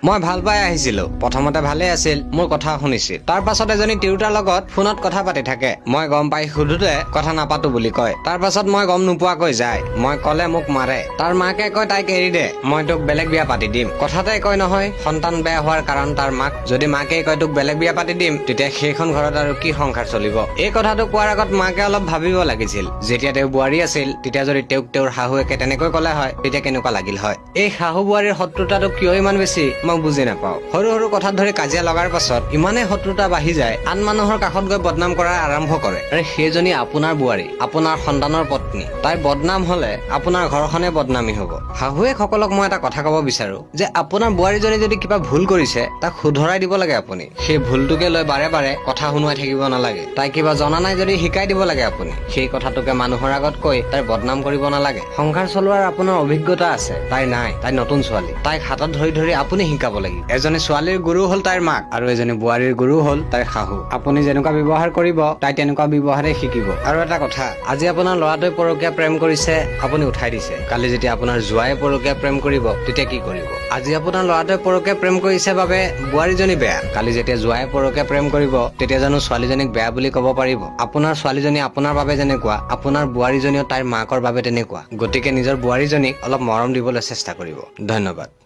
মই ভাল পাই আহিছিলো। প্ৰথমতে ভালে আছিল, মোৰ কথা শুনিছিল। তাৰ পাছত এজনী তিৰোতাৰ লগত ফোনত কথা পাতি থাকে। মই গম পাই সুধোতে কথা নাপাতো বুলি কয়। তাৰ পাছত মই গম নোপোৱাকৈ যায়। মই কলে মোক মাৰে। তাৰ মাকে কয় তাইক এৰি দে, মই তোক বেলেগ বিয়া পাতি দিম। কথাতে কয় নহয় সন্তান বেয়া হোৱাৰ কাৰণ তাৰ মাক। যদি মাকে কয় তোক বেলেগ বিয়া পাতি দিম, তেতিয়া সেইখন ঘৰত আৰু কি সংসাৰ চলিব? এই কথাটো কোৱাৰ আগত মাকে অলপ ভাবিব লাগিছিল। যেতিয়া তেওঁ বোৱাৰী আছিল, তেতিয়া যদি তেওঁক তেওঁৰ শাহুৱেকে তেনেকৈ কলে হয়, তেতিয়া কেনেকুৱা লাগিল হয়? এই শাহু বোৱাৰীৰ শত্ৰুতাটো কিয় ইমান বেছি মই বুজি নাপাওঁ। সৰু সৰু কথাত ধৰি কাজিয়া লগাৰ পাছত ইমানে শত্ৰুতা বাঢ়ি যায়, আন মানুহৰ কাষত গৈ বদনাম কৰা আৰম্ভ কৰে। আৰু সেইজনী আপোনাৰ বোৱাৰী, আপোনাৰ সন্তানৰ পত্নী। তাই বদনাম হলে আপোনাৰ ঘৰখনে বদনামী হব। শাহুৱেকসকলক মই এটা কথা কব বিচাৰো যে আপোনাৰ বোৱাৰীজনী যদি কিবা ভুল কৰিছে, তাক শুধৰাই দিব লাগে আপুনি। সেই ভুলটোকে লৈ বাৰে বাৰে কথা শুনোৱাই থাকিব নালাগে। তাই কিবা জনা নাই যদি শিকাই দিব লাগে আপুনি। সেই কথাটোকে মানুহৰ আগত কৈ তাই বদনাম কৰিব নালাগে। সংসাৰ চলোৱাৰ আপোনাৰ অভিজ্ঞতা আছে, তাই নাই। তাই নতুন ছোৱালী। তাইক হাতত ধৰি ধৰি আপুনি শিকাব লাগিব। এজনী ছোৱালীৰ গুৰু হল তাইৰ মাক, আৰু এজনী বোৱাৰীৰ গুৰু হল তাইৰ শাহু। আপুনি যেনেকুৱা ব্যৱহাৰ কৰিব, তাই তেনেকুৱা ব্যৱহাৰে শিকিব। আৰু এটা কথা, আজি আপোনাৰ ল'ৰাটোৱে পৰকীয়া প্ৰেম কৰিছে, আপুনি উঠাই দিছে। কালি যেতিয়া আপোনাৰ জোৱায়ে পৰকীয়া প্ৰেম কৰিব, তেতিয়া কি কৰিব? আজি আপোনাৰ ল'ৰাটোৱে পৰকীয়া প্ৰেম কৰিছে বাবে বোৱাৰীজনী বেয়া। কালি যেতিয়া জোৱায়ে পৰকীয়া প্ৰেম কৰিব, তেতিয়া জানো ছোৱালীজনীক বেয়া বুলি ক'ব পাৰিব? আপোনাৰ ছোৱালীজনী আপোনাৰ বাবে যেনেকুৱা, আপোনাৰ বোৱাৰীজনীও তাইৰ মাকৰ বাবে তেনেকুৱা। গতিকে নিজৰ বোৱাৰীজনীক অলপ মৰম দিবলৈ চেষ্টা কৰিব। ধন্যবাদ।